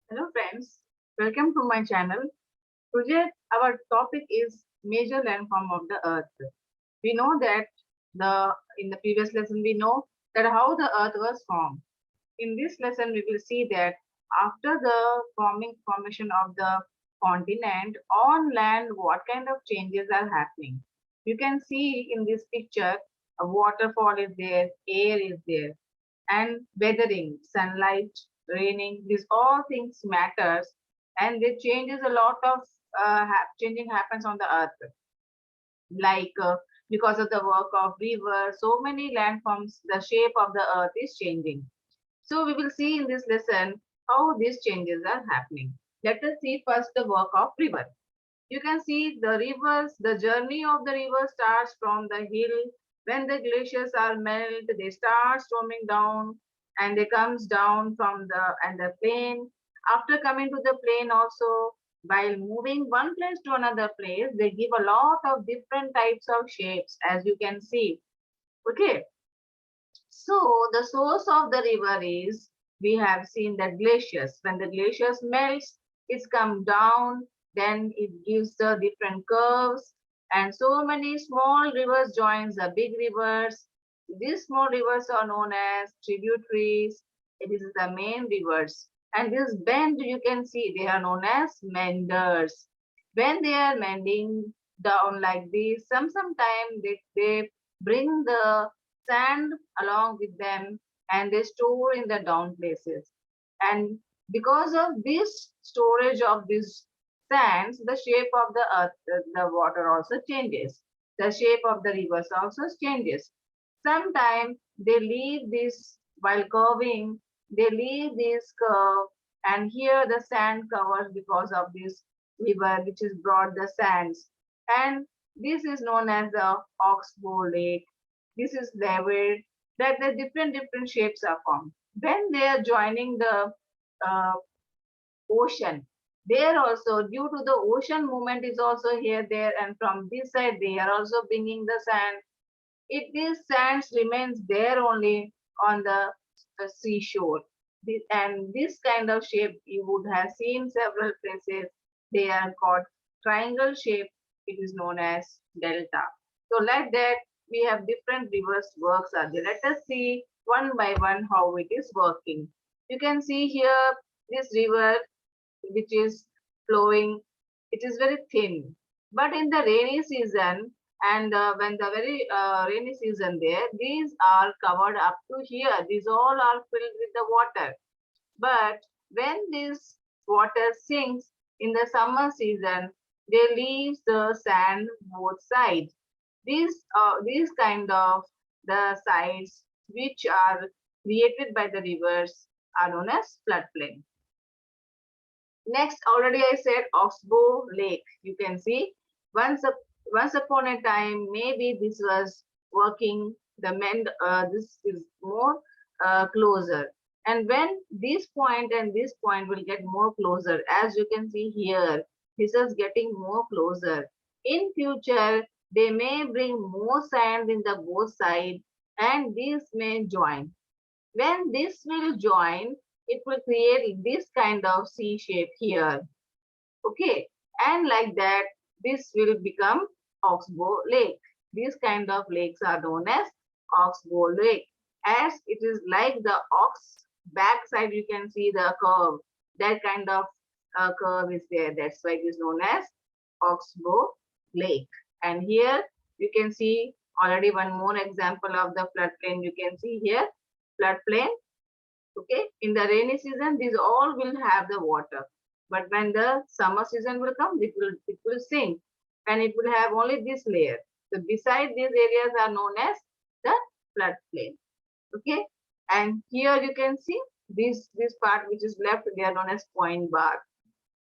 Hello friends, welcome to my channel. Today our topic is major landform of the earth. We know that in the previous lesson we know that how the earth was formed. In this lesson we will see that after the formation of the continent on land what kind of changes are happening. You can see in this picture a waterfall is there, air is there, and weathering, sunlight, raining, these all things matters, and it changes a lot of changing happens on the earth, like because of the work of rivers, so many landforms, the shape of the earth is changing. So we will see in this lesson how these changes are happening. Let us see first the work of river. You can see the rivers, the journey of the river starts from the hill. When the glaciers are melt, they start storming down and they comes down from the plain. After coming to the plain also, while moving one place to another place, they give a lot of different types of shapes as you can see. Okay. So the source of the river is, we have seen that glaciers. When the glaciers melts, it's come down, then it gives the different curves, and so many small rivers joins the big rivers. These small rivers are known as tributaries. It is the main rivers. And this bend you can see, they are known as menders. When they are mending down like this, sometimes they bring the sand along with them and they store in the down places. And because of this storage of these sands, the shape of the earth, the water also changes. The shape of the rivers also changes. Sometimes they leave this while curving, they leave this curve, and here the sand covers because of this river which is brought the sands. And this is known as the Oxbow Lake. This is leveled, that the different shapes are formed. When they are joining the uh, ocean, there also due to the ocean movement is also here there, and from this side they are also bringing the sand. It these sands remains there only on the seashore. And this kind of shape you would have seen several places. They are called triangle shape. It is known as delta. So like that, we have different rivers works are there. Let us see one by one how it is working. You can see here this river which is flowing. It is very thin. But in the rainy season, and when the very rainy season there, these are covered up to here. These all are filled with the water. But when this water sinks in the summer season, they leave the sand both sides. These kind of the sides which are created by the rivers are known as floodplain. Next, already I said Oxbow Lake. You can see once up, once upon a time, maybe this was working. The mend. This is more closer, and when this point and this point will get more closer, as you can see here, this is getting more closer. In future, they may bring more sand in the both sides, and these may join. When this will join, it will create this kind of C shape here. Okay. And like that, this will become Oxbow Lake. These kind of lakes are known as Oxbow Lake. As it is like the ox backside, you can see the curve. That kind of curve is there. That's why it is known as Oxbow Lake. And here you can see already one more example of the floodplain. You can see here floodplain. Okay, in the rainy season, these all will have the water. But when the summer season will come, it will sink and it will have only this layer. So beside these areas are known as the floodplain. Okay, and here you can see this part which is left, they are known as point bar,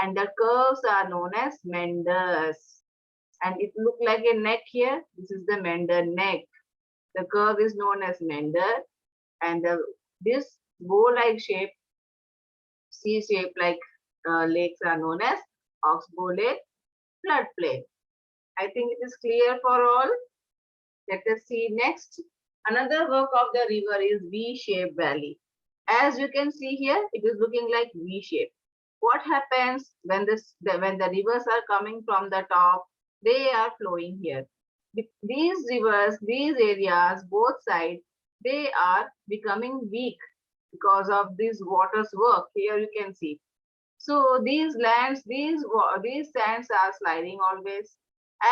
and the curves are known as menders. And it look like a neck here. This is the mender neck. The curve is known as mender, and this bow-like shape, C-shape like lakes are known as Oxbow Lake floodplain. I think it is clear for all. Let us see next. Another work of the river is V-shaped valley. As you can see here, it is looking like V shape. what happens when when the rivers are coming from the top? They are flowing here. These rivers, these areas, both sides, they are becoming weak because of this water's work. Here you can see. So these lands, these sands are sliding always,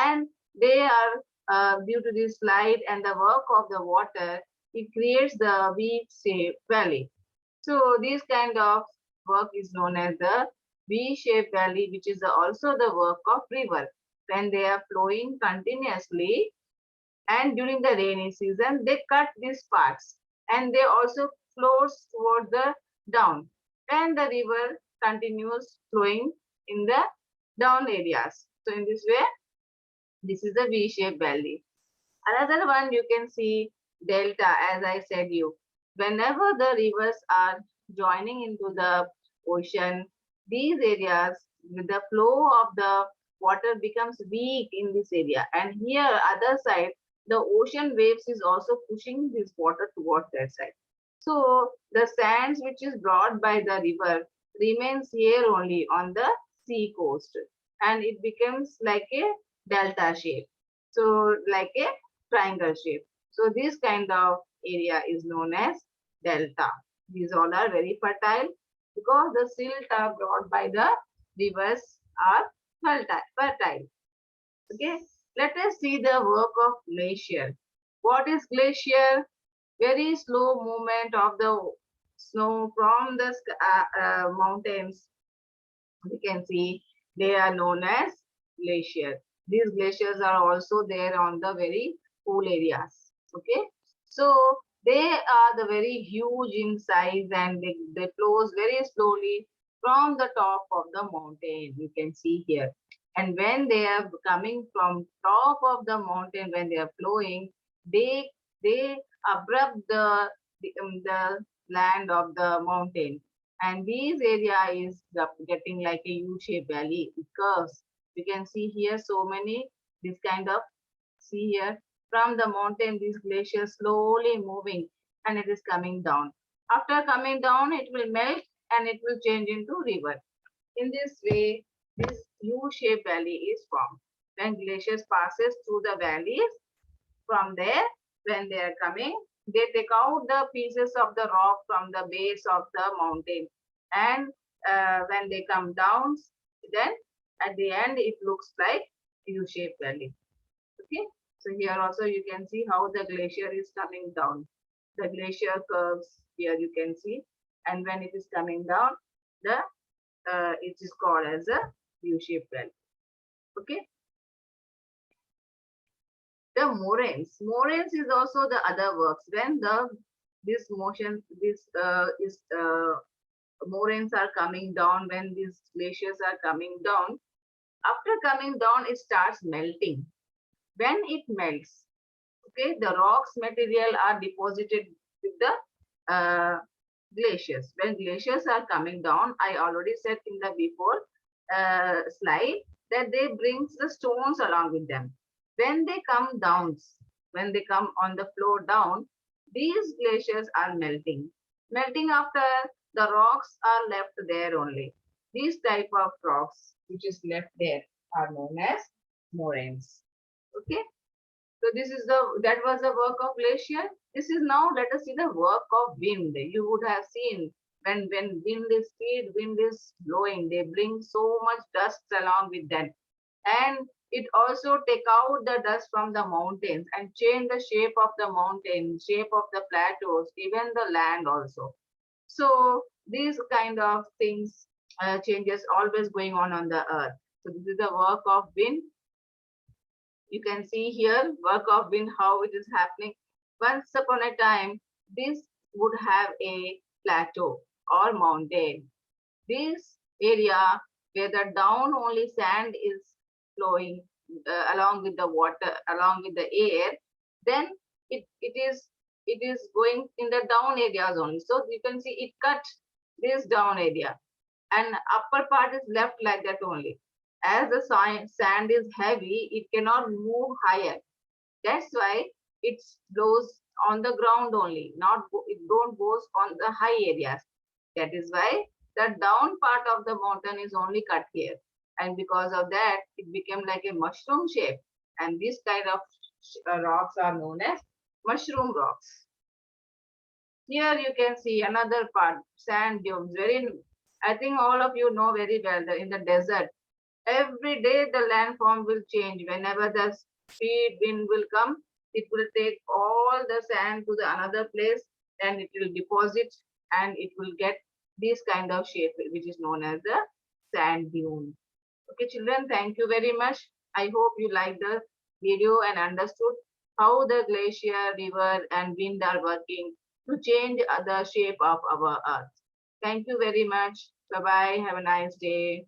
and they are due to this slide and the work of the water, it creates the V-shaped valley. So this kind of work is known as the V-shaped valley, which is also the work of river. When they are flowing continuously and during the rainy season, they cut these parts and they also flows towards the down. And the river continues flowing in the down areas. So in this way, this is the V-shaped valley. Another one you can see delta, as I said you. Whenever the rivers are joining into the ocean, these areas with the flow of the water becomes weak in this area. And here, other side, the ocean waves is also pushing this water towards that side. So the sands which is brought by the river remains here only on the sea coast, and it becomes like a delta shape. So like a triangle shape. So this kind of area is known as delta. These all are very fertile because the silt are brought by the rivers are fertile. Okay, let us see the work of glacier. What is glacier? Very slow movement of the snow from the mountains. We can see they are known as glacier. These glaciers are also there on the very cool areas. Okay, so they are the very huge in size and they flows very slowly from the top of the mountain. You can see here. And when they are coming from top of the mountain, when they are flowing, they abrupt the land of the mountain, and this area is getting like a U-shaped valley. It curves. You can see here so many this kind of, see here from the mountain, this glacier slowly moving and it is coming down. After coming down, it will melt and it will change into river. In this way, this U-shaped valley is formed. When glaciers passes through the valleys, from there, when they are coming, they take out the pieces of the rock from the base of the mountain. And when they come down, then at the end, it looks like U-shaped valley. Okay. So here also you can see how the glacier is coming down. The glacier curves here you can see. And when it is coming down, the it is called as a U-shaped valley. Okay. The moraines. Moraines is also the other works. When this motion, this is moraines are coming down, when these glaciers are coming down, after coming down, it starts melting. When it melts, okay, the rocks material are deposited with the glaciers. When glaciers are coming down, I already said in the before slide that they brings the stones along with them. When they come down, when they come on the floor down, these glaciers are melting. Melting after, the rocks are left there only. These type of rocks which is left there are known as moraines. Okay. So this is that was the work of glacier. This is now, let us see the work of wind. You would have seen when wind is speed, wind is blowing, they bring so much dust along with them. And it also take out the dust from the mountains and change the shape of the mountain, shape of the plateaus, even the land also. So these kind of things, changes always going on the earth. So this is the work of wind. You can see here work of wind, how it is happening. Once upon a time, this would have a plateau or mountain. This area where the down only sand is flowing along with the water, along with the air, then it is going in the down areas only. So you can see it cut this down area and upper part is left like that only. As the sand is heavy, it cannot move higher. That's why it blows on the ground only, not it don't goes on the high areas. That is why the down part of the mountain is only cut here. And because of that, it became like a mushroom shape. And this kind of rocks are known as mushroom rocks. Here you can see another part, sand dunes. I think all of you know very well that in the desert, every day the landform will change. Whenever the speed wind will come, it will take all the sand to the another place and it will deposit and it will get this kind of shape which is known as the sand dune. Okay, children, thank you very much. I hope you liked the video and understood how the glacier, river, and wind are working to change the shape of our earth. Thank you very much. Bye bye. Have a nice day.